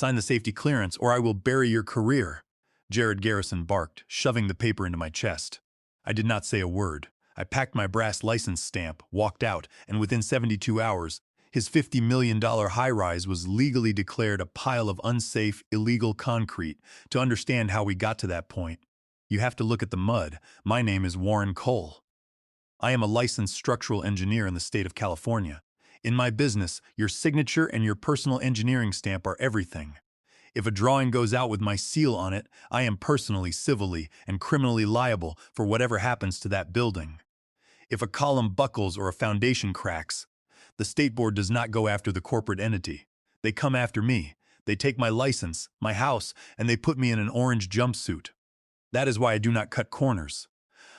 Sign the safety clearance or I will bury your career, Jared Garrison barked, shoving the paper into my chest. I did not say a word. I packed my brass license stamp, walked out, and within 72 hours, his $50 million high-rise was legally declared a pile of unsafe, illegal concrete. To understand how we got to that point, you have to look at the mud. My name is Warren Cole. I am a licensed structural engineer in the state of California. In my business, your signature and your personal engineering stamp are everything. If a drawing goes out with my seal on it, I am personally, civilly, and criminally liable for whatever happens to that building. If a column buckles or a foundation cracks, the state board does not go after the corporate entity. They come after me. They take my license, my house, and they put me in an orange jumpsuit. That is why I do not cut corners.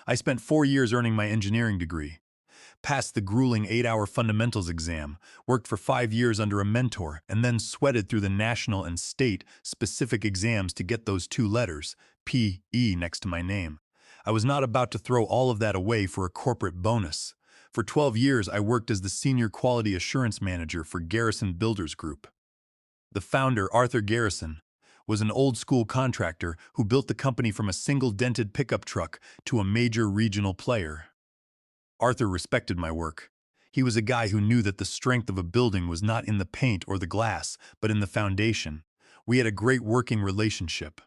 I spent 4 years earning my engineering degree, passed the grueling 8-hour fundamentals exam, worked for 5 years under a mentor, and then sweated through the national and state-specific exams to get those 2 letters, P.E. next to my name. I was not about to throw all of that away for a corporate bonus. For 12 years, I worked as the Senior Quality Assurance Manager for Garrison Builders Group. The founder, Arthur Garrison, was an old-school contractor who built the company from a single dented pickup truck to a major regional player. Arthur respected my work. He was a guy who knew that the strength of a building was not in the paint or the glass, but in the foundation. We had a great working relationship.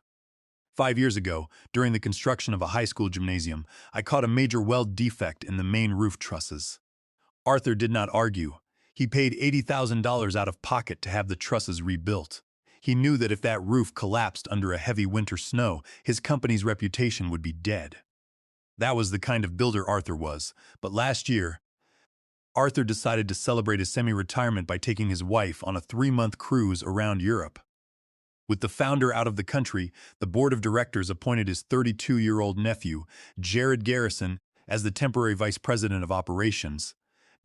5 years ago, during the construction of a high school gymnasium, I caught a major weld defect in the main roof trusses. Arthur did not argue. He paid $80,000 out of pocket to have the trusses rebuilt. He knew that if that roof collapsed under a heavy winter snow, his company's reputation would be dead. That was the kind of builder Arthur was. But last year, Arthur decided to celebrate his semi-retirement by taking his wife on a 3-month cruise around Europe. With the founder out of the country, the board of directors appointed his 32-year-old nephew, Jared Garrison, as the temporary vice president of operations.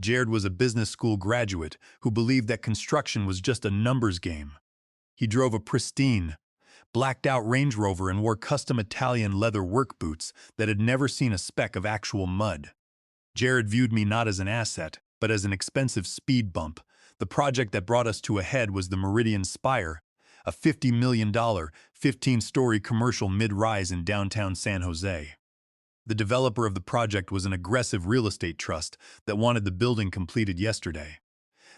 Jared was a business school graduate who believed that construction was just a numbers game. He drove a pristine, blacked-out Range Rover and wore custom Italian leather work boots that had never seen a speck of actual mud. Jared viewed me not as an asset, but as an expensive speed bump. The project that brought us to a head was the Meridian Spire, a $50 million, 15-story commercial mid-rise in downtown San Jose. The developer of the project was an aggressive real estate trust that wanted the building completed yesterday.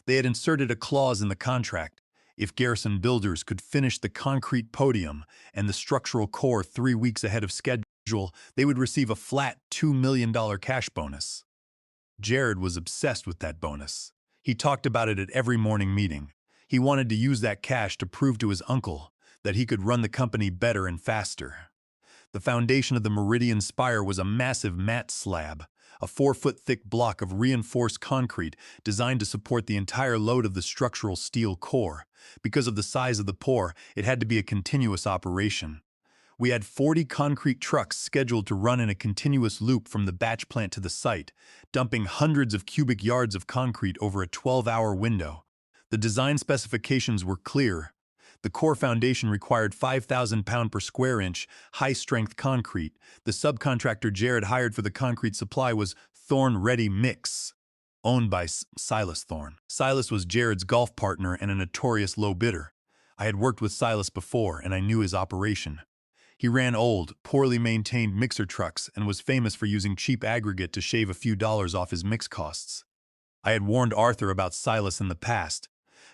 They had inserted a clause in the contract. If Garrison Builders could finish the concrete podium and the structural core 3 weeks ahead of schedule, they would receive a flat $2 million cash bonus. Jared was obsessed with that bonus. He talked about it at every morning meeting. He wanted to use that cash to prove to his uncle that he could run the company better and faster. The foundation of the Meridian Spire was a massive mat slab, a 4-foot-thick block of reinforced concrete designed to support the entire load of the structural steel core. Because of the size of the pour, it had to be a continuous operation. We had 40 concrete trucks scheduled to run in a continuous loop from the batch plant to the site, dumping hundreds of cubic yards of concrete over a 12-hour window. The design specifications were clear. The core foundation required 5,000 pound per square inch, high-strength concrete. The subcontractor Jared hired for the concrete supply was Thorn Ready Mix, owned by Silas Thorn. Silas was Jared's golf partner and a notorious low bidder. I had worked with Silas before, and I knew his operation. He ran old, poorly maintained mixer trucks and was famous for using cheap aggregate to shave a few dollars off his mix costs. I had warned Arthur about Silas in the past,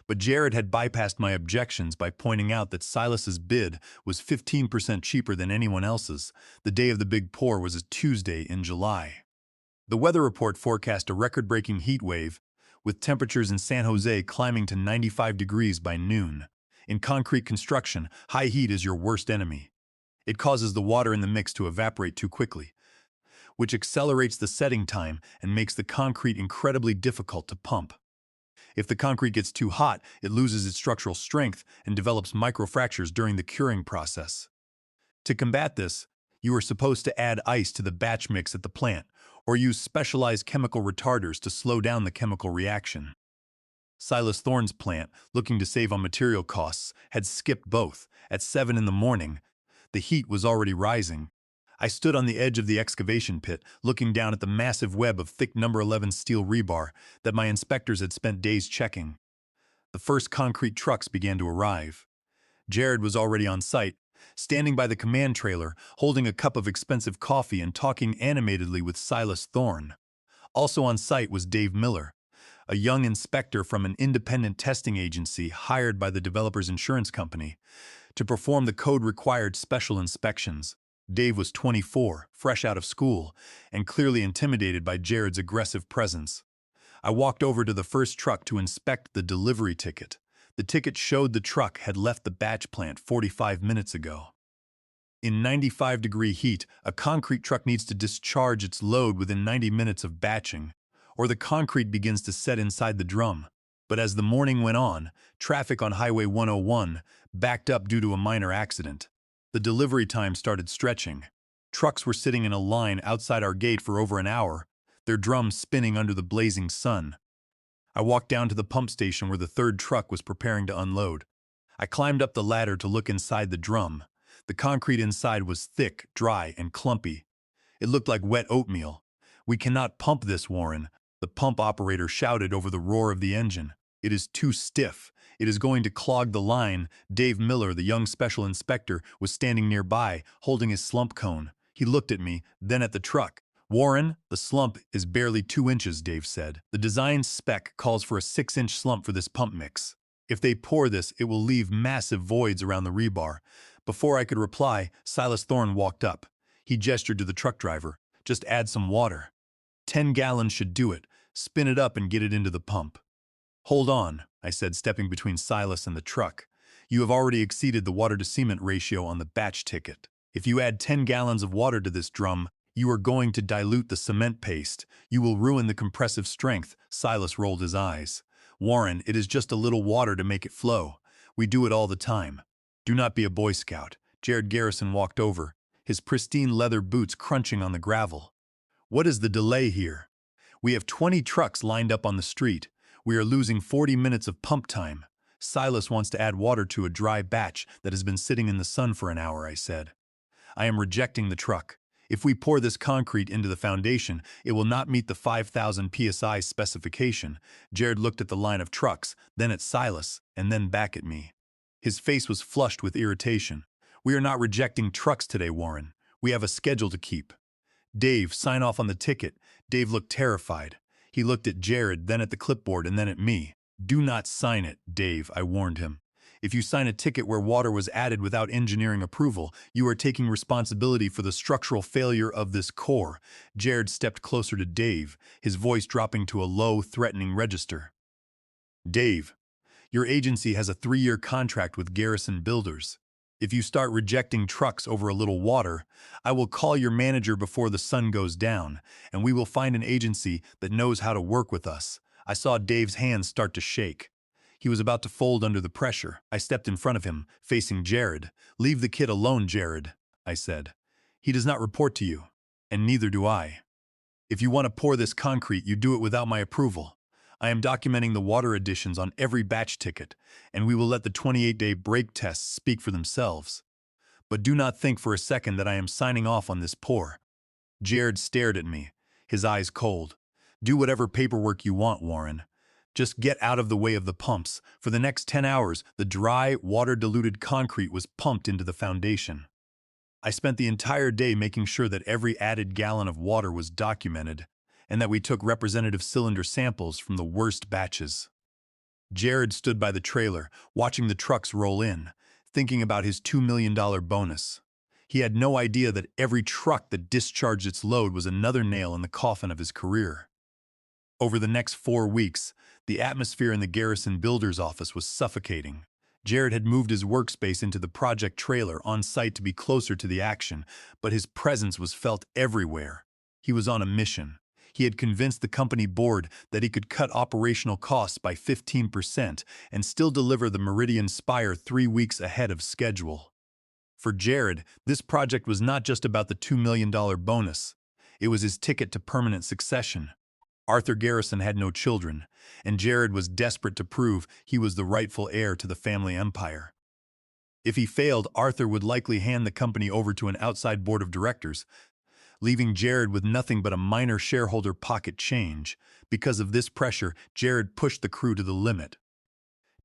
but Jared had bypassed my objections by pointing out that Silas's bid was 15% cheaper than anyone else's. The day of the big pour was a Tuesday in July. The weather report forecast a record-breaking heat wave, with temperatures in San Jose climbing to 95 degrees by noon. In concrete construction, high heat is your worst enemy. It causes the water in the mix to evaporate too quickly, which accelerates the setting time and makes the concrete incredibly difficult to pump. If the concrete gets too hot, it loses its structural strength and develops microfractures during the curing process. To combat this, you are supposed to add ice to the batch mix at the plant, or use specialized chemical retarders to slow down the chemical reaction. Silas Thorn's plant, looking to save on material costs, had skipped both. At 7 in the morning, the heat was already rising. I stood on the edge of the excavation pit, looking down at the massive web of thick number 11 steel rebar that my inspectors had spent days checking. The first concrete trucks began to arrive. Jared was already on site, standing by the command trailer, holding a cup of expensive coffee and talking animatedly with Silas Thorne. Also on site was Dave Miller, a young inspector from an independent testing agency hired by the developer's insurance company to perform the code-required special inspections. Dave was 24, fresh out of school, and clearly intimidated by Jared's aggressive presence. I walked over to the first truck to inspect the delivery ticket. The ticket showed the truck had left the batch plant 45 minutes ago. In 95-degree heat, a concrete truck needs to discharge its load within 90 minutes of batching, or the concrete begins to set inside the drum. But as the morning went on, traffic on Highway 101 backed up due to a minor accident. The delivery time started stretching. Trucks were sitting in a line outside our gate for over an hour, their drums spinning under the blazing sun. I walked down to the pump station where the third truck was preparing to unload. I climbed up the ladder to look inside the drum. The concrete inside was thick, dry, and clumpy. It looked like wet oatmeal. "We cannot pump this, Warren," the pump operator shouted over the roar of the engine. "It is too stiff. It is going to clog the line." Dave Miller, the young special inspector, was standing nearby, holding his slump cone. He looked at me, then at the truck. "Warren, the slump is barely 2 inches," Dave said. "The design spec calls for a 6-inch slump for this pump mix. If they pour this, it will leave massive voids around the rebar." Before I could reply, Silas Thorne walked up. He gestured to the truck driver. "Just add some water. 10 gallons should do it. Spin it up and get it into the pump." "Hold on," I said, stepping between Silas and the truck. "You have already exceeded the water-to-cement ratio on the batch ticket. If you add 10 gallons of water to this drum, you are going to dilute the cement paste. You will ruin the compressive strength." Silas rolled his eyes. "Warren, it is just a little water to make it flow. We do it all the time. Do not be a Boy Scout." Jared Garrison walked over, his pristine leather boots crunching on the gravel. "What is the delay here? We have 20 trucks lined up on the street. We are losing 40 minutes of pump time." "Silas wants to add water to a dry batch that has been sitting in the sun for an hour," I said. "I am rejecting the truck. If we pour this concrete into the foundation, it will not meet the 5,000 psi specification." Jared looked at the line of trucks, then at Silas, and then back at me. His face was flushed with irritation. "We are not rejecting trucks today, Warren. We have a schedule to keep." "Dave, sign off on the ticket." Dave looked terrified. He looked at Jared, then at the clipboard, and then at me. "Do not sign it, Dave," I warned him. "If you sign a ticket where water was added without engineering approval, you are taking responsibility for the structural failure of this core." Jared stepped closer to Dave, his voice dropping to a low, threatening register. "Dave, your agency has a 3-year contract with Garrison Builders. If you start rejecting trucks over a little water, I will call your manager before the sun goes down, and we will find an agency that knows how to work with us." I saw Dave's hands start to shake. He was about to fold under the pressure. I stepped in front of him, facing Jared. "Leave the kid alone, Jared," I said. "He does not report to you, and neither do I. If you want to pour this concrete, you do it without my approval. I am documenting the water additions on every batch ticket, and we will let the 28-day break tests speak for themselves. But do not think for a second that I am signing off on this pour." Jared stared at me, his eyes cold. "Do whatever paperwork you want, Warren. Just get out of the way of the pumps." For the next 10 hours, the dry, water-diluted concrete was pumped into the foundation. I spent the entire day making sure that every added gallon of water was documented, and that we took representative cylinder samples from the worst batches. Jared stood by the trailer, watching the trucks roll in, thinking about his $2 million bonus. He had no idea that every truck that discharged its load was another nail in the coffin of his career. Over the next 4 weeks, the atmosphere in the Garrison Builders office was suffocating. Jared had moved his workspace into the project trailer on site to be closer to the action, but his presence was felt everywhere. He was on a mission. He had convinced the company board that he could cut operational costs by 15% and still deliver the Meridian Spire 3 weeks ahead of schedule. For Jared, this project was not just about the $2 million bonus. It was his ticket to permanent succession. Arthur Garrison had no children, and Jared was desperate to prove he was the rightful heir to the family empire. If he failed, Arthur would likely hand the company over to an outside board of directors, leaving Jared with nothing but a minor shareholder pocket change. Because of this pressure, Jared pushed the crew to the limit.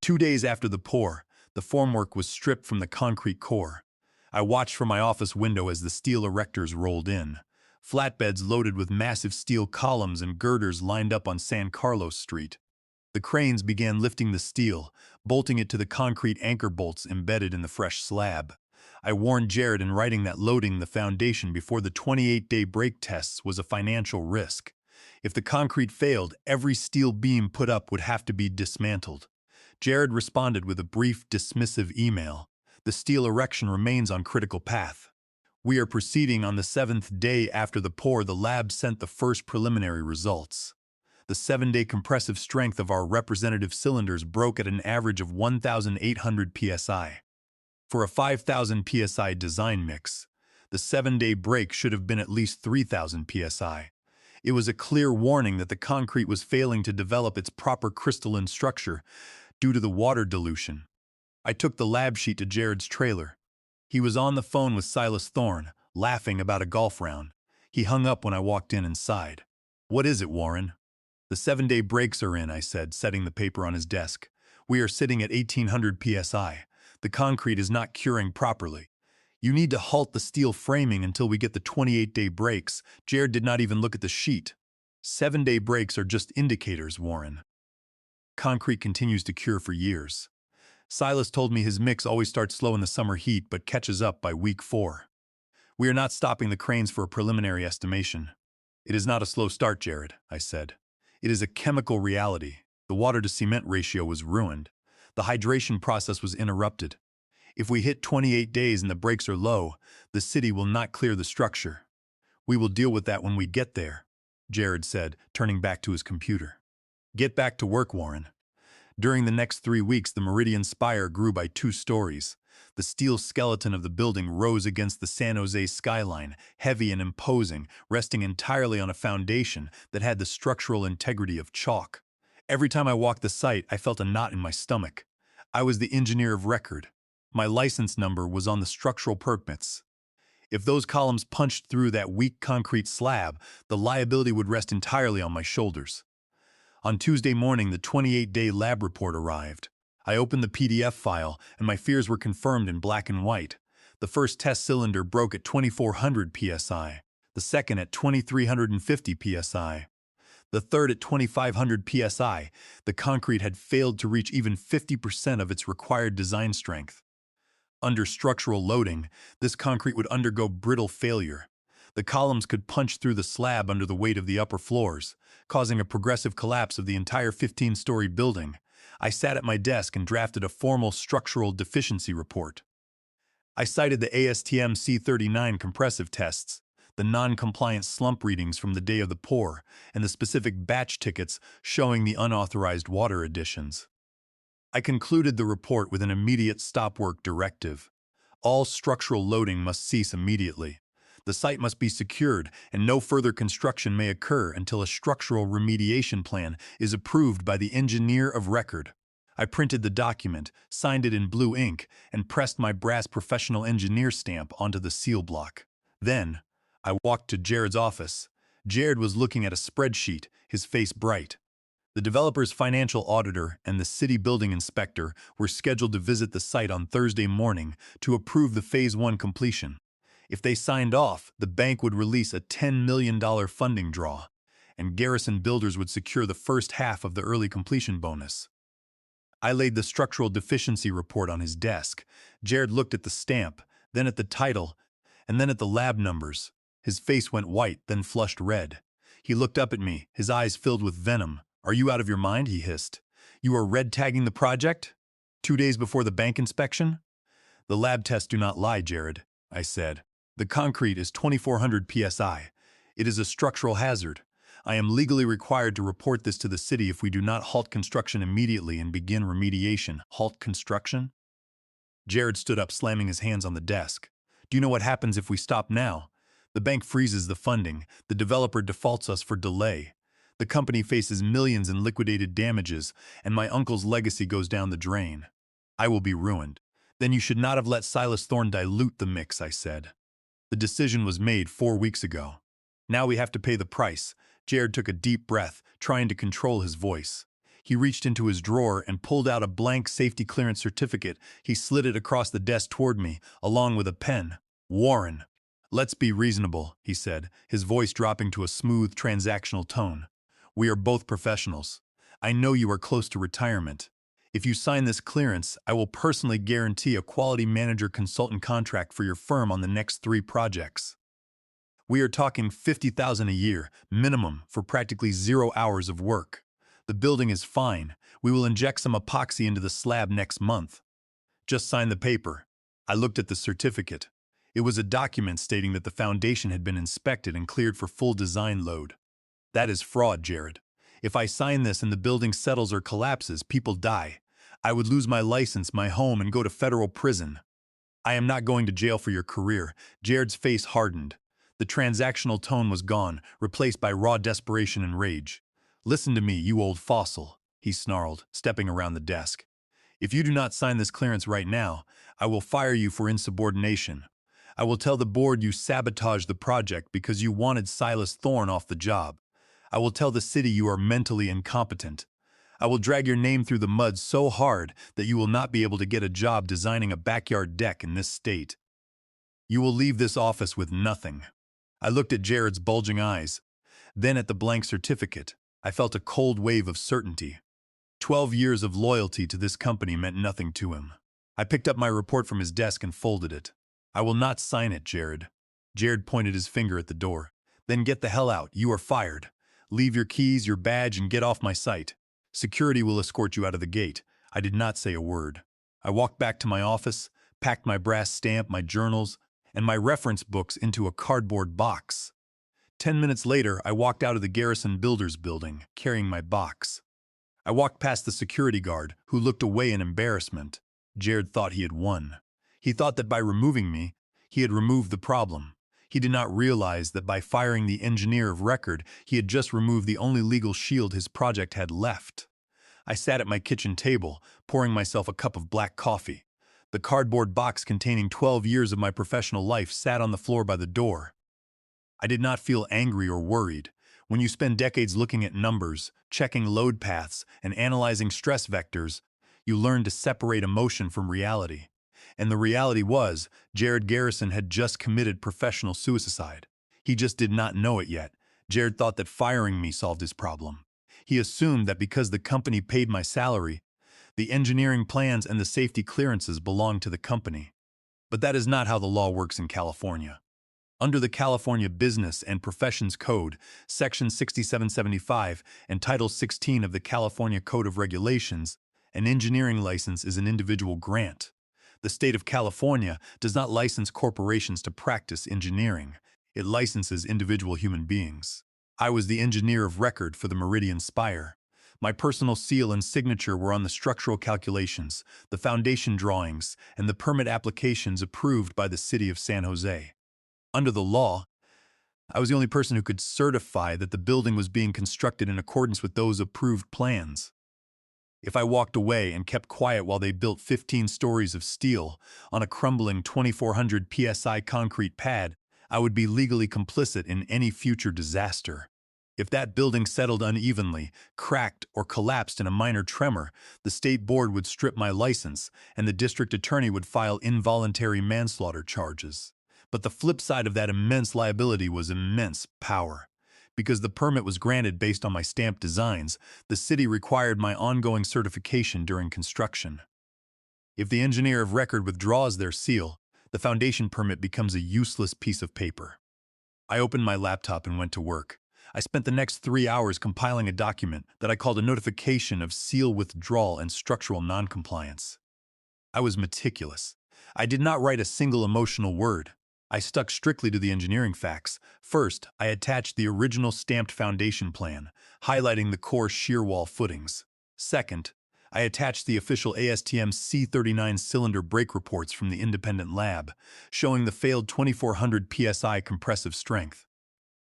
2 days after the pour, The formwork was stripped from the concrete core. I watched from my office window as the steel erectors rolled in. Flatbeds loaded with massive steel columns and girders lined up on San Carlos Street. The cranes began lifting the steel, bolting it to the concrete anchor bolts embedded in the fresh slab. I warned Jared in writing that loading the foundation before the 28-day break tests was a financial risk. If the concrete failed, every steel beam put up would have to be dismantled. Jared responded with a brief, dismissive email. The steel erection remains on critical path. We are proceeding on the 7th day after the pour. The lab sent the first preliminary results. The 7-day compressive strength of our representative cylinders broke at an average of 1,800 psi. For a 5,000 psi design mix, the 7-day break should have been at least 3,000 psi. It was a clear warning that the concrete was failing to develop its proper crystalline structure due to the water dilution. I took the lab sheet to Jared's trailer. He was on the phone with Silas Thorne, laughing about a golf round. He hung up when I walked in and sighed. "What is it, Warren?" "The 7-day breaks are in," I said, setting the paper on his desk. "We are sitting at 1,800 psi. The concrete is not curing properly. You need to halt the steel framing until we get the 28-day breaks." Jared did not even look at the sheet. 7-day breaks are just indicators, Warren. Concrete continues to cure for years. Silas told me his mix always starts slow in the summer heat but catches up by week 4. We are not stopping the cranes for a preliminary estimation. "It is not a slow start, Jared," I said. "It is a chemical reality. The water-to-cement ratio was ruined. The hydration process was interrupted. If we hit 28 days and the breaks are low, the city will not clear the structure. We will deal with that when we get there," Jared said, turning back to his computer. "Get back to work, Warren." During the next 3 weeks, the Meridian spire grew by 2 stories. The steel skeleton of the building rose against the San Jose skyline, heavy and imposing, resting entirely on a foundation that had the structural integrity of chalk. Every time I walked the site, I felt a knot in my stomach. I was the engineer of record. My license number was on the structural permits. If those columns punched through that weak concrete slab, the liability would rest entirely on my shoulders. On Tuesday morning, the 28-day lab report arrived. I opened the PDF file, and my fears were confirmed in black and white. The first test cylinder broke at 2,400 psi, the second at 2,350 psi, the third at 2,500 psi. The concrete had failed to reach even 50% of its required design strength. Under structural loading, this concrete would undergo brittle failure. The columns could punch through the slab under the weight of the upper floors, causing a progressive collapse of the entire 15-story building. I sat at my desk and drafted a formal structural deficiency report. I cited the ASTM C39 compressive tests, the non-compliant slump readings from the day of the pour, and the specific batch tickets showing the unauthorized water additions. I concluded the report with an immediate stop-work directive. All structural loading must cease immediately. The site must be secured, and no further construction may occur until a structural remediation plan is approved by the engineer of record. I printed the document, signed it in blue ink, and pressed my brass professional engineer stamp onto the seal block. Then, I walked to Jared's office. Jared was looking at a spreadsheet, his face bright. The developer's financial auditor and the city building inspector were scheduled to visit the site on Thursday morning to approve the Phase 1 completion. If they signed off, the bank would release a $10 million funding draw, and Garrison Builders would secure the first half of the early completion bonus. I laid the structural deficiency report on his desk. Jared looked at the stamp, then at the title, and then at the lab numbers. His face went white, then flushed red. He looked up at me, his eyes filled with venom. "Are you out of your mind?" he hissed. "You are red-tagging the project? 2 days before the bank inspection?" "The lab tests do not lie, Jared," I said. "The concrete is 2,400 psi. It is a structural hazard. I am legally required to report this to the city if we do not halt construction immediately and begin remediation." "Halt construction?" Jared stood up, slamming his hands on the desk. "Do you know what happens if we stop now? The bank freezes the funding. The developer defaults us for delay. The company faces millions in liquidated damages, and my uncle's legacy goes down the drain. I will be ruined." "Then you should not have let Silas Thorne dilute the mix," I said. "The decision was made 4 weeks ago. Now we have to pay the price." Jared took a deep breath, trying to control his voice. He reached into his drawer and pulled out a blank safety clearance certificate. He slid it across the desk toward me, along with a pen. "Warren, let's be reasonable," he said, his voice dropping to a smooth, transactional tone. "We are both professionals. I know you are close to retirement. If you sign this clearance, I will personally guarantee a quality manager consultant contract for your firm on the next 3 projects. We are talking $50,000 a year, minimum, for practically 0 hours of work. The building is fine. We will inject some epoxy into the slab next month. Just sign the paper." I looked at the certificate. It was a document stating that the foundation had been inspected and cleared for full design load. "That is fraud, Jared. If I sign this and the building settles or collapses, people die. I would lose my license, my home, and go to federal prison." "I am not going to jail for your career." Jared's face hardened. The transactional tone was gone, replaced by raw desperation and rage. "Listen to me, you old fossil," he snarled, stepping around the desk. "If you do not sign this clearance right now, I will fire you for insubordination. I will tell the board you sabotaged the project because you wanted Silas Thorne off the job. I will tell the city you are mentally incompetent. I will drag your name through the mud so hard that you will not be able to get a job designing a backyard deck in this state. You will leave this office with nothing." I looked at Jared's bulging eyes, then at the blank certificate. I felt a cold wave of certainty. 12 years of loyalty to this company meant nothing to him. I picked up my report from his desk and folded it. "I will not sign it, Jared." Jared pointed his finger at the door. "Then get the hell out. You are fired. Leave your keys, your badge, and get off my site. Security will escort you out of the gate." I did not say a word. I walked back to my office, packed my brass stamp, my journals, and my reference books into a cardboard box. 10 minutes later, I walked out of the Garrison Builders building, carrying my box. I walked past the security guard, who looked away in embarrassment. Jared thought he had won. He thought that by removing me, he had removed the problem. He did not realize that by firing the engineer of record, he had just removed the only legal shield his project had left. I sat at my kitchen table, pouring myself a cup of black coffee. The cardboard box containing 12 years of my professional life sat on the floor by the door. I did not feel angry or worried. When you spend decades looking at numbers, checking load paths, and analyzing stress vectors, you learn to separate emotion from reality. And the reality was, Jared Garrison had just committed professional suicide. He just did not know it yet. Jared thought that firing me solved his problem. He assumed that because the company paid my salary, the engineering plans and the safety clearances belonged to the company. But that is not how the law works in California. Under the California Business and Professions Code, Section 6775 and Title 16 of the California Code of Regulations, an engineering license is an individual grant. The state of California does not license corporations to practice engineering. It licenses individual human beings. I was the engineer of record for the Meridian Spire. My personal seal and signature were on the structural calculations, the foundation drawings, and the permit applications approved by the city of San Jose. Under the law, I was the only person who could certify that the building was being constructed in accordance with those approved plans. If I walked away and kept quiet while they built 15 stories of steel on a crumbling 2,400 psi concrete pad, I would be legally complicit in any future disaster. If that building settled unevenly, cracked, or collapsed in a minor tremor, the state board would strip my license, and the district attorney would file involuntary manslaughter charges. But the flip side of that immense liability was immense power. Because the permit was granted based on my stamped designs, the city required my ongoing certification during construction. If the engineer of record withdraws their seal, the foundation permit becomes a useless piece of paper. I opened my laptop and went to work. I spent the next 3 hours compiling a document that I called a notification of seal withdrawal and structural noncompliance. I was meticulous. I did not write a single emotional word. I stuck strictly to the engineering facts. First, I attached the original stamped foundation plan, highlighting the core shear wall footings. Second, I attached the official ASTM C39 cylinder brake reports from the independent lab, showing the failed 2,400 psi compressive strength.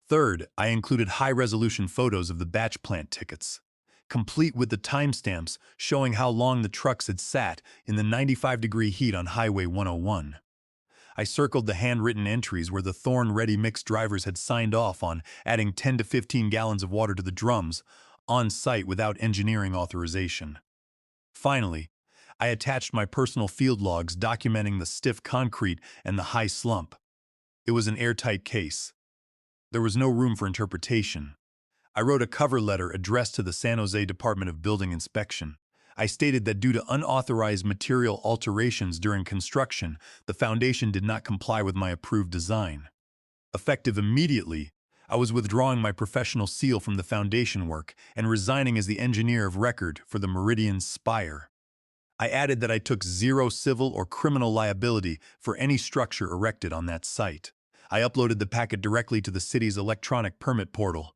Third, I included high-resolution photos of the batch plant tickets, complete with the timestamps showing how long the trucks had sat in the 95-degree heat on Highway 101. I circled the handwritten entries where the Thorne Ready Mix drivers had signed off on adding 10 to 15 gallons of water to the drums on site without engineering authorization. Finally, I attached my personal field logs documenting the stiff concrete and the high slump. It was an airtight case. There was no room for interpretation. I wrote a cover letter addressed to the San Jose Department of Building Inspection. I stated that due to unauthorized material alterations during construction, the foundation did not comply with my approved design. Effective immediately, I was withdrawing my professional seal from the foundation work and resigning as the engineer of record for the Meridian Spire. I added that I took zero civil or criminal liability for any structure erected on that site. I uploaded the packet directly to the city's electronic permit portal.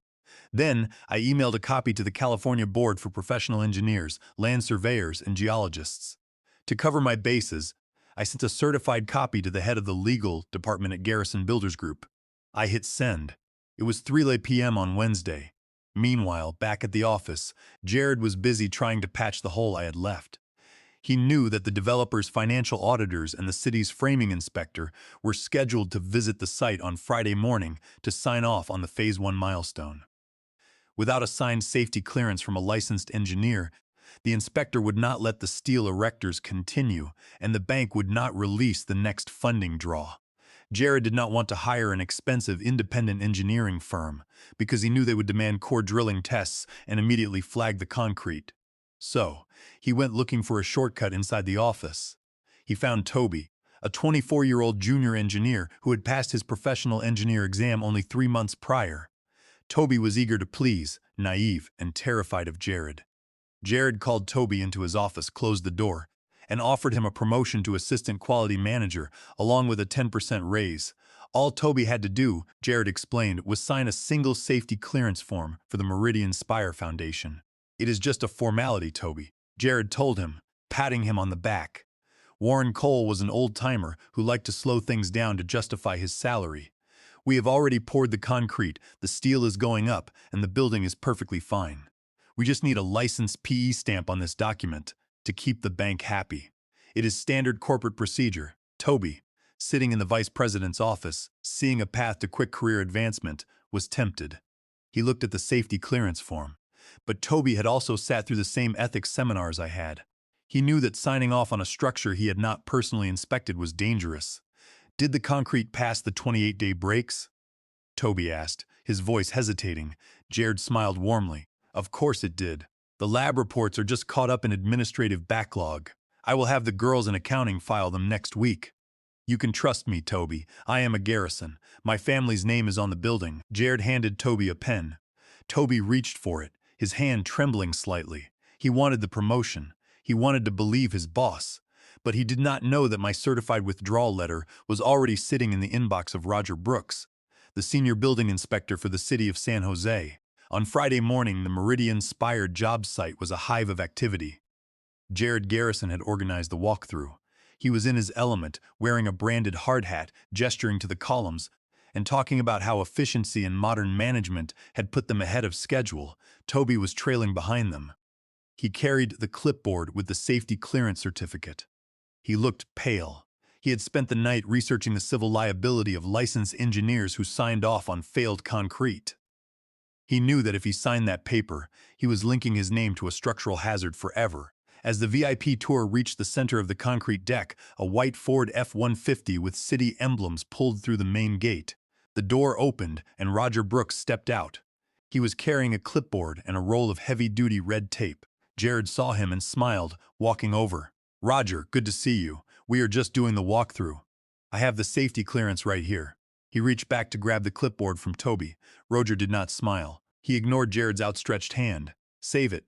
Then, I emailed a copy to the California Board for Professional Engineers, Land Surveyors, and Geologists. To cover my bases, I sent a certified copy to the head of the legal department at Garrison Builders Group. I hit send. It was 3 p.m. on Wednesday. Meanwhile, back at the office, Jared was busy trying to patch the hole I had left. He knew that the developer's financial auditors and the city's framing inspector were scheduled to visit the site on Friday morning to sign off on the Phase 1 milestone. Without a signed safety clearance from a licensed engineer, the inspector would not let the steel erectors continue, and the bank would not release the next funding draw. Jared did not want to hire an expensive independent engineering firm because he knew they would demand core drilling tests and immediately flag the concrete. So, he went looking for a shortcut inside the office. He found Toby, a 24-year-old junior engineer who had passed his professional engineer exam only 3 months prior. Toby was eager to please, naive, and terrified of Jared. Jared called Toby into his office, closed the door, and offered him a promotion to assistant quality manager, along with a 10% raise. All Toby had to do, Jared explained, was sign a single safety clearance form for the Meridian Spire Foundation. "It is just a formality, Toby," Jared told him, patting him on the back. Warren Cole was an old-timer who liked to slow things down to justify his salary. "We have already poured the concrete, the steel is going up, and the building is perfectly fine. We just need a licensed PE stamp on this document to keep the bank happy. It is standard corporate procedure." Toby, sitting in the vice president's office, seeing a path to quick career advancement, was tempted. He looked at the safety clearance form. But Toby had also sat through the same ethics seminars I had. He knew that signing off on a structure he had not personally inspected was dangerous. "Did the concrete pass the 28-day breaks?" Toby asked, his voice hesitating. Jared smiled warmly. "Of course it did. The lab reports are just caught up in administrative backlog. I will have the girls in accounting file them next week." "You can trust me, Toby. I am a Garrison. My family's name is on the building." Jared handed Toby a pen. Toby reached for it, his hand trembling slightly. He wanted the promotion. He wanted to believe his boss. But he did not know that my certified withdrawal letter was already sitting in the inbox of Roger Brooks, the senior building inspector for the city of San Jose. On Friday morning, the Meridian Spire job site was a hive of activity. Jared Garrison had organized the walkthrough. He was in his element, wearing a branded hard hat, gesturing to the columns, and talking about how efficiency and modern management had put them ahead of schedule. Toby was trailing behind them. He carried the clipboard with the safety clearance certificate. He looked pale. He had spent the night researching the civil liability of licensed engineers who signed off on failed concrete. He knew that if he signed that paper, he was linking his name to a structural hazard forever. As the VIP tour reached the center of the concrete deck, a white Ford F-150 with city emblems pulled through the main gate. The door opened, and Roger Brooks stepped out. He was carrying a clipboard and a roll of heavy-duty red tape. Jared saw him and smiled, walking over. "Roger, good to see you. We are just doing the walkthrough. I have the safety clearance right here." He reached back to grab the clipboard from Toby. Roger did not smile. He ignored Jared's outstretched hand. "Save it."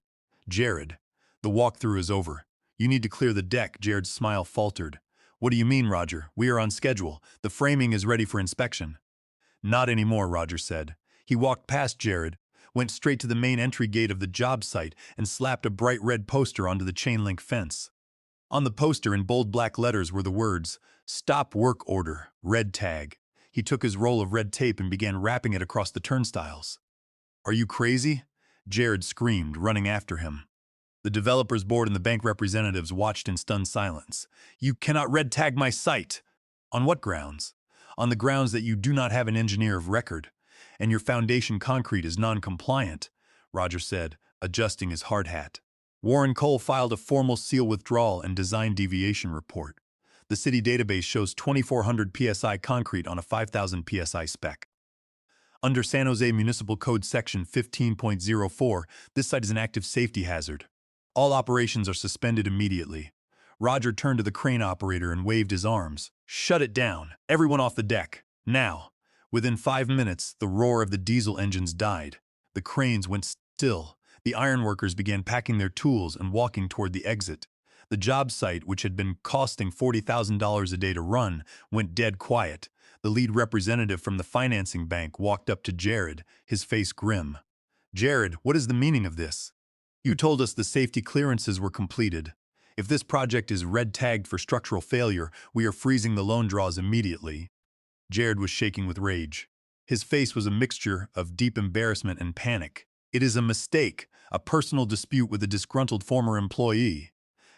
"Jared, the walkthrough is over. You need to clear the deck." Jared's smile faltered. "What do you mean, Roger? We are on schedule. The framing is ready for inspection." "Not anymore," Roger said. He walked past Jared, went straight to the main entry gate of the job site, and slapped a bright red poster onto the chain-link fence. On the poster in bold black letters were the words, "Stop Work Order, Red Tag." He took his roll of red tape and began wrapping it across the turnstiles. "Are you crazy?" Jared screamed, running after him. The developers board and the bank representatives watched in stunned silence. "You cannot red tag my site." "On what grounds?" "On the grounds that you do not have an engineer of record, and your foundation concrete is non-compliant," Roger said, adjusting his hard hat. Warren Cole filed a formal seal withdrawal and design deviation report. The city database shows 2,400 psi concrete on a 5,000 psi spec. Under San Jose Municipal Code Section 15.04, this site is an active safety hazard. All operations are suspended immediately. Roger turned to the crane operator and waved his arms. Shut it down. Everyone off the deck. Now. Within 5 minutes, the roar of the diesel engines died. The cranes went still. The ironworkers began packing their tools and walking toward the exit. The job site, which had been costing $40,000 a day to run, went dead quiet. The lead representative from the financing bank walked up to Jared, his face grim. Jared, what is the meaning of this? You told us the safety clearances were completed. If this project is red-tagged for structural failure, we are freezing the loan draws immediately. Jared was shaking with rage. His face was a mixture of deep embarrassment and panic. It is a mistake, a personal dispute with a disgruntled former employee.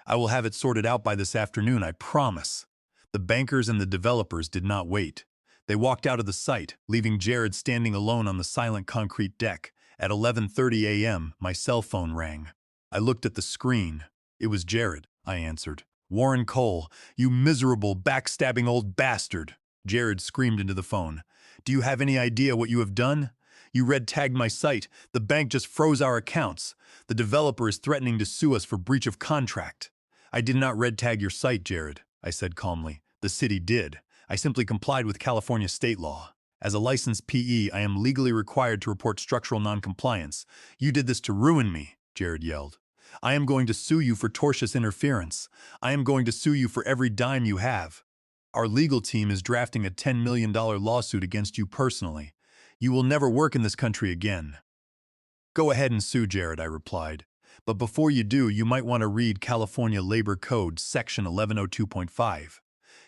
I will have it sorted out by this afternoon, I promise. The bankers and the developers did not wait. They walked out of the site, leaving Jared standing alone on the silent concrete deck. At 11:30 a.m., my cell phone rang. I looked at the screen. It was Jared, I answered. Warren Cole, you miserable, backstabbing old bastard. Jared screamed into the phone. Do you have any idea what you have done? You red-tagged my site. The bank just froze our accounts. The developer is threatening to sue us for breach of contract. I did not red-tag your site, Jared, I said calmly. The city did. I simply complied with California state law. As a licensed PE, I am legally required to report structural noncompliance. You did this to ruin me, Jared yelled. I am going to sue you for tortious interference. I am going to sue you for every dime you have. Our legal team is drafting a $10 million lawsuit against you personally. You will never work in this country again. Go ahead and sue, Jared, I replied. But before you do, you might want to read California Labor Code Section 1102.5.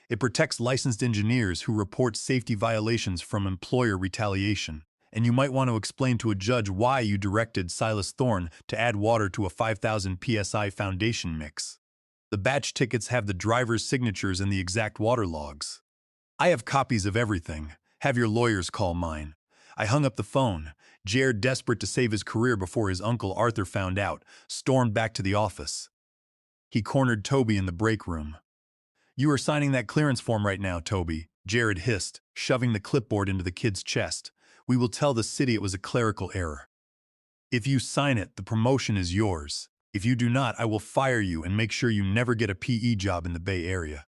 It protects licensed engineers who report safety violations from employer retaliation. And you might want to explain to a judge why you directed Silas Thorne to add water to a 5,000 psi foundation mix. The batch tickets have the driver's signatures and the exact water logs. I have copies of everything. Have your lawyers call mine. I hung up the phone. Jared, desperate to save his career before his uncle Arthur found out, stormed back to the office. He cornered Toby in the break room. You are signing that clearance form right now, Toby, Jared hissed, shoving the clipboard into the kid's chest. We will tell the city it was a clerical error. If you sign it, the promotion is yours. If you do not, I will fire you and make sure you never get a PE job in the Bay Area.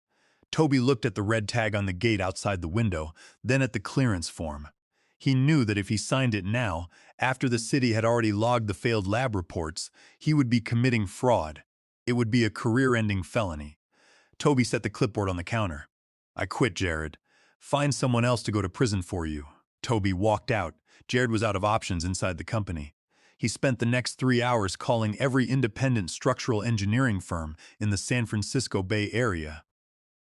Toby looked at the red tag on the gate outside the window, then at the clearance form. He knew that if he signed it now, after the city had already logged the failed lab reports, he would be committing fraud. It would be a career-ending felony. Toby set the clipboard on the counter. I quit, Jared. Find someone else to go to prison for you. Toby walked out. Jared was out of options inside the company. He spent the next 3 hours calling every independent structural engineering firm in the San Francisco Bay Area.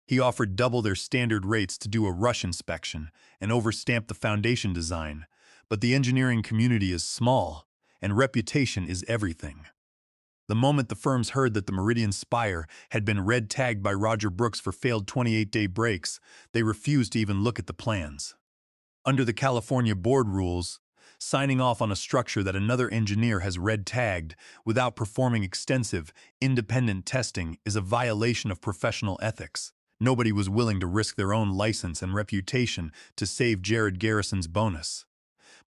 He offered double their standard rates to do a rush inspection and overstamp the foundation design, but the engineering community is small, and reputation is everything. The moment the firms heard that the Meridian Spire had been red-tagged by Roger Brooks for failed 28-day breaks, they refused to even look at the plans. Under the California board rules, signing off on a structure that another engineer has red-tagged without performing extensive, independent testing is a violation of professional ethics. Nobody was willing to risk their own license and reputation to save Jared Garrison's bonus.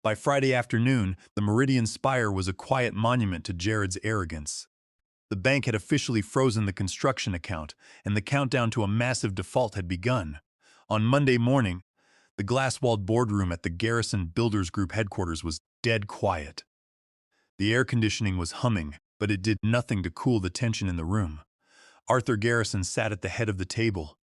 By Friday afternoon, the Meridian Spire was a quiet monument to Jared's arrogance. The bank had officially frozen the construction account, and the countdown to a massive default had begun. On Monday morning, the glass-walled boardroom at the Garrison Builders Group headquarters was dead quiet. The air conditioning was humming, but it did nothing to cool the tension in the room. Arthur Garrison sat at the head of the table.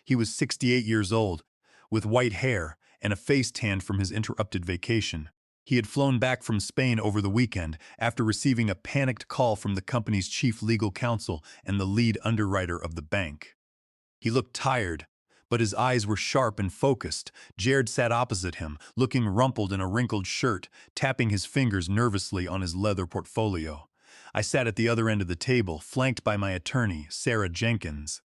He was 68 years old, with white hair and a face tanned from his interrupted vacation. He had flown back from Spain over the weekend after receiving a panicked call from the company's chief legal counsel and the lead underwriter of the bank. He looked tired, but his eyes were sharp and focused. Jared sat opposite him, looking rumpled in a wrinkled shirt, tapping his fingers nervously on his leather portfolio. I sat at the other end of the table, flanked by my attorney, Sarah Jenkins.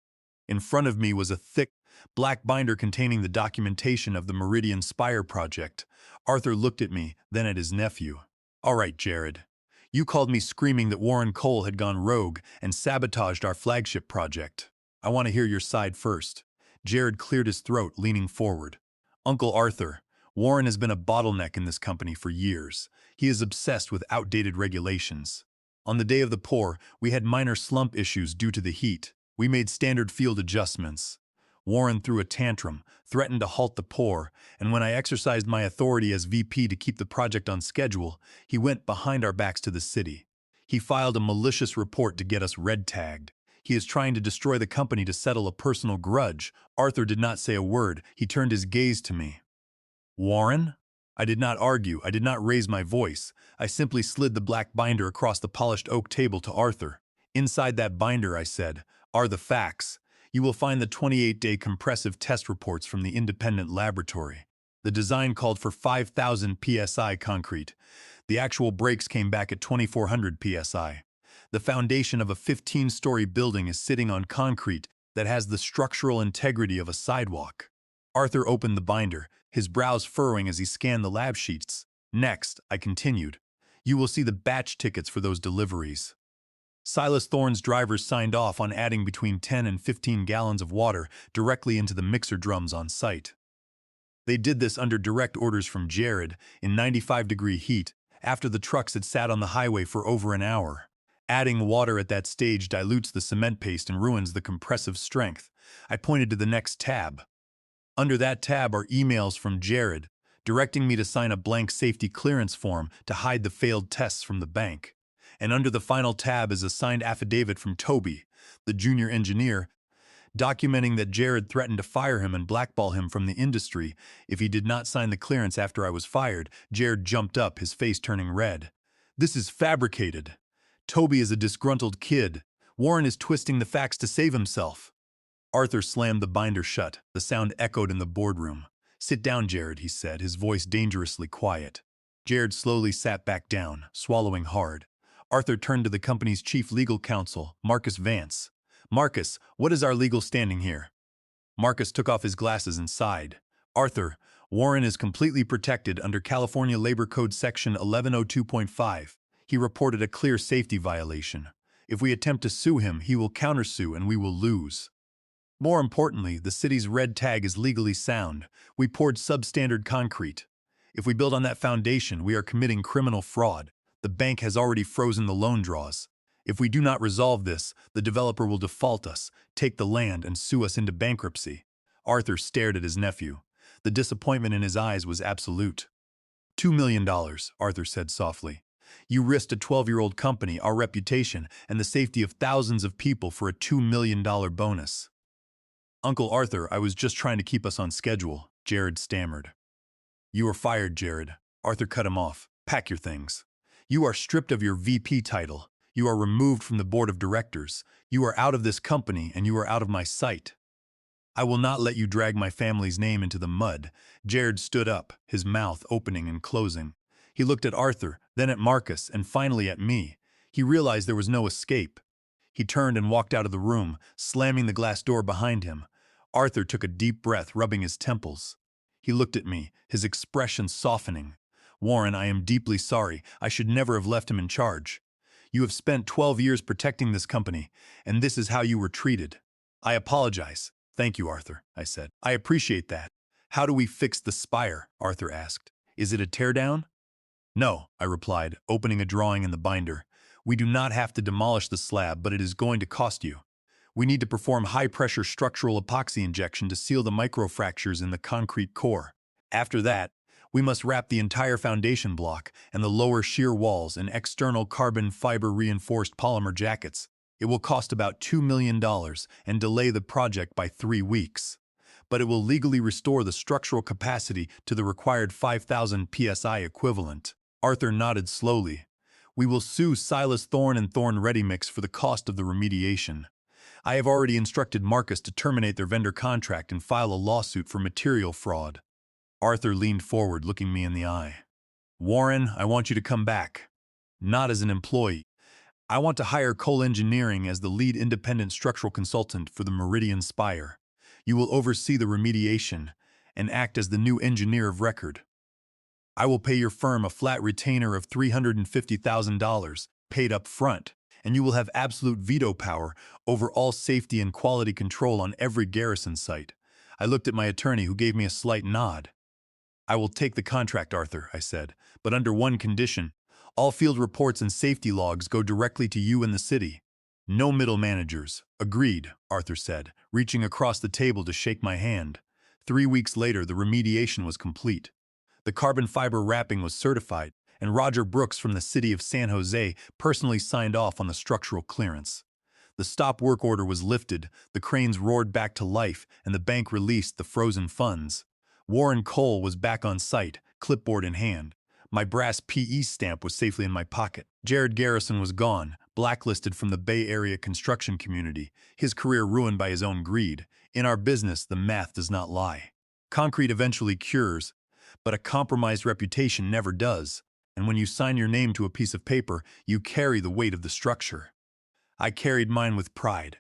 In front of me was a thick, black binder containing the documentation of the Meridian Spire project. Arthur looked at me, then at his nephew. All right, Jared. You called me screaming that Warren Cole had gone rogue and sabotaged our flagship project. I want to hear your side first." Jared cleared his throat, leaning forward. "Uncle Arthur, Warren has been a bottleneck in this company for years. He is obsessed with outdated regulations. On the day of the pour, we had minor slump issues due to the heat. We made standard field adjustments. Warren threw a tantrum, threatened to halt the pour, and when I exercised my authority as VP to keep the project on schedule, he went behind our backs to the city. He filed a malicious report to get us red-tagged. He is trying to destroy the company to settle a personal grudge." Arthur did not say a word. He turned his gaze to me. "Warren?" I did not argue. I did not raise my voice. I simply slid the black binder across the polished oak table to Arthur. "Inside that binder," I said, "are the facts. You will find the 28-day compressive test reports from the independent laboratory. The design called for 5,000 psi concrete. The actual breaks came back at 2,400 psi. The foundation of a 15-story building is sitting on concrete that has the structural integrity of a sidewalk." Arthur opened the binder, his brows furrowing as he scanned the lab sheets. "Next," I continued, "you will see the batch tickets for those deliveries. Silas Thorne's drivers signed off on adding between 10 and 15 gallons of water directly into the mixer drums on site. They did this under direct orders from Jared in 95-degree heat after the trucks had sat on the highway for over an hour. Adding water at that stage dilutes the cement paste and ruins the compressive strength." I pointed to the next tab. Under that tab are emails from Jared, directing me to sign a blank safety clearance form to hide the failed tests from the bank. And under the final tab is a signed affidavit from Toby, the junior engineer, documenting that Jared threatened to fire him and blackball him from the industry if he did not sign the clearance after I was fired. Jared jumped up, his face turning red. "This is fabricated. Toby is a disgruntled kid. Warren is twisting the facts to save himself." Arthur slammed the binder shut. The sound echoed in the boardroom. "Sit down, Jared," he said, his voice dangerously quiet. Jared slowly sat back down, swallowing hard. Arthur turned to the company's chief legal counsel, Marcus Vance. "Marcus, what is our legal standing here?" Marcus took off his glasses and sighed. "Arthur, Warren is completely protected under California Labor Code Section 1102.5. He reported a clear safety violation. If we attempt to sue him, he will countersue and we will lose. More importantly, the city's red tag is legally sound. We poured substandard concrete. If we build on that foundation, we are committing criminal fraud. The bank has already frozen the loan draws. If we do not resolve this, the developer will default us, take the land, and sue us into bankruptcy." Arthur stared at his nephew. The disappointment in his eyes was absolute. $2 million, Arthur said softly. "You risked a 12-year-old company, our reputation, and the safety of thousands of people for a $2 million bonus." "Uncle Arthur, I was just trying to keep us on schedule," Jared stammered. "You are fired, Jared." Arthur cut him off. "Pack your things. You are stripped of your VP title. You are removed from the board of directors. You are out of this company, and you are out of my sight. I will not let you drag my family's name into the mud." Jared stood up, his mouth opening and closing. He looked at Arthur, then at Marcus, and finally at me. He realized there was no escape. He turned and walked out of the room, slamming the glass door behind him. Arthur took a deep breath, rubbing his temples. He looked at me, his expression softening. "Warren, I am deeply sorry. I should never have left him in charge. You have spent 12 years protecting this company, and this is how you were treated. I apologize." "Thank you, Arthur," I said. "I appreciate that." "How do we fix the spire?" Arthur asked. "Is it a teardown?" "No," I replied, opening a drawing in the binder. "We do not have to demolish the slab, but it is going to cost you. We need to perform high-pressure structural epoxy injection to seal the microfractures in the concrete core. After that, we must wrap the entire foundation block and the lower shear walls in external carbon fiber reinforced polymer jackets. It will cost about $2 million and delay the project by 3 weeks. But it will legally restore the structural capacity to the required 5,000 psi equivalent." Arthur nodded slowly. "We will sue Silas Thorne and Thorne Ready Mix for the cost of the remediation. I have already instructed Marcus to terminate their vendor contract and file a lawsuit for material fraud." Arthur leaned forward, looking me in the eye. "Warren, I want you to come back. Not as an employee. I want to hire Cole Engineering as the lead independent structural consultant for the Meridian Spire. You will oversee the remediation and act as the new engineer of record. I will pay your firm a flat retainer of $350,000 paid up front, and you will have absolute veto power over all safety and quality control on every garrison site. I looked at my attorney, who gave me a slight nod. I will take the contract, Arthur, I said, but under one condition. All field reports and safety logs go directly to you and the city. No middle managers. Agreed, Arthur said, reaching across the table to shake my hand. 3 weeks later, the remediation was complete. The carbon fiber wrapping was certified, and Roger Brooks from the city of San Jose personally signed off on the structural clearance. The stop work order was lifted, the cranes roared back to life, and the bank released the frozen funds. Warren Cole was back on site, clipboard in hand. My brass PE stamp was safely in my pocket. Jared Garrison was gone, blacklisted from the Bay Area construction community, his career ruined by his own greed. In our business, the math does not lie. Concrete eventually cures, but a compromised reputation never does. And when you sign your name to a piece of paper, you carry the weight of the structure. I carried mine with pride.